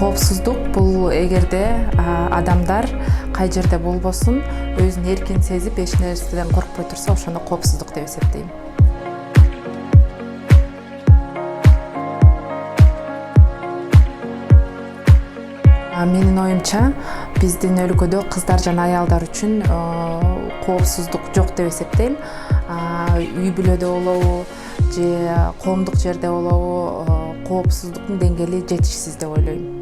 Коопсуздук бул эгерде адамдар кай жерде болбосун өзүн эркин сезип эч нерседен коркпой турса, ошону коопсуздук деп эсептейм. Менин оюмча, биздин өлкөдө кыздар жана аялдар үчүн коопсуздук жок деп эсептейм. Үй бүлөдө болобу же коомдук жерде болобу, коопсуздуктун деңгээли жетишсиз деп ойлойм.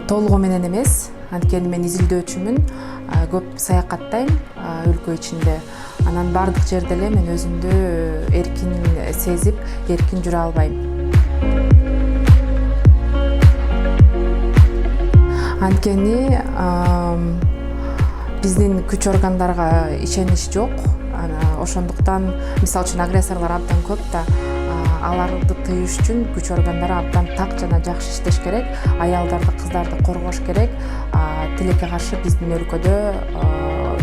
Толугу менен эмес, анткени мен изилдөөчүмүн, көп саякаттайм өлкө ичинде. Анан бардык жерде эле мен өзүмдү эркин сезип, эркин жүрө албайм. Анткени биздин күч органдарга ишенич жок. Ошондуктан, мисалы үчүн агрессорлор абдан көп да, аларды тыюш үчүн күч органдары абдан так жана жакшы иштеш керек. Аялдарды, кыздарды коргош керек. Тилекке каршы биздин өлкөдө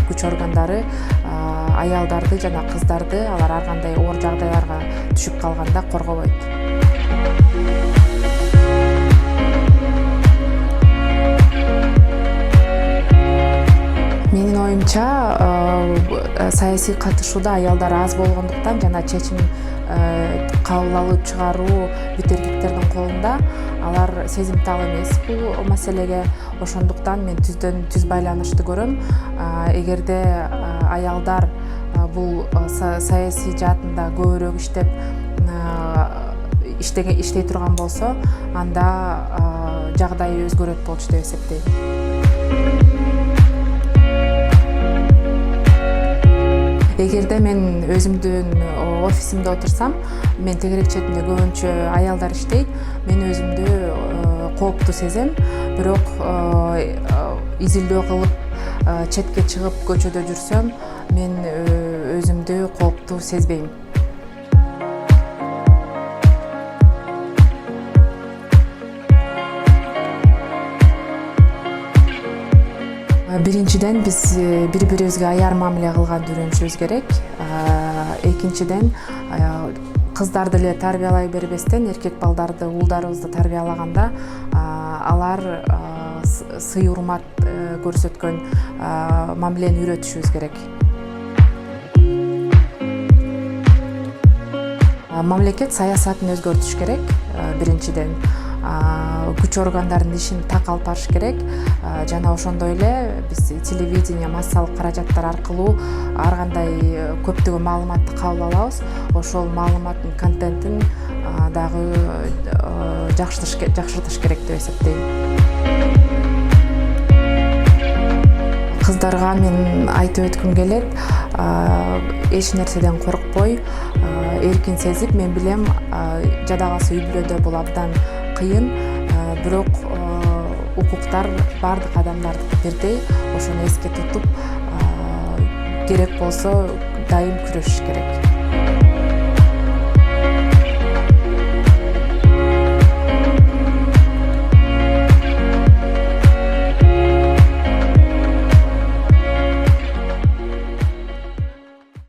күч органдары аялдарды жана кыздарды алар ар кандай оор жагдайларга түшүп калганда коргобойт. Менин оюмча, саясий катышууда аялдар аз болгондуктан жана чечим кабыл алып чыгаруу бүт эркектердин колунда, алар сезимтал эмес бул маселеге. Ошондуктан мен түздөн түз байланышты көрөм. Эгерде аялдар бул саясий жаатында көбүрөөк иштей турган болсо, анда жагдай өзгөрөт болчу деп эсептейм. Эгерде мен өзүмдүн офисимде отурсам, мен тегерек четинде көбүнчө аялдар иштейт, мен өзүмдү кооптуу сезем. Бирок изилдөө кылып четке чыгып көчөдө жүрсөм, мен өзүмдү кооптуу сезбейм. Биринчиден, биз бири-бирибизге аяр мамиле кылганды үйрөнүшүбүз керек. Экинчиден, кыздарды эле тарбиялай бербестен, эркек балдарды, уулдарыбызды тарбиялаганда, алар сый урмат көрсөткөн мамилени үйрөтүшүбүз керек. Мамлекет саясатын өзгөртүш керек, биринчиден. Күч органдардын ишин так алып барыш керек. Жана ошондой эле биз телевидение, массалык каражаттар аркылуу ар кандай көптөгөн маалыматты кабыл алабыз. Ошол маалыматтын контентин дагы жакшыртыш керек деп эсептейм. Кыздарга мен айтып өткүм келет, эч нерседен коркпой, эркин сезип, мен билем, жада калса үй бүлөдө бул абдан кыйын, бирок укуктар бардык адамдардыкы бирдей. Ошону эске тутуп, керек болсо дайым күрөшүш керек.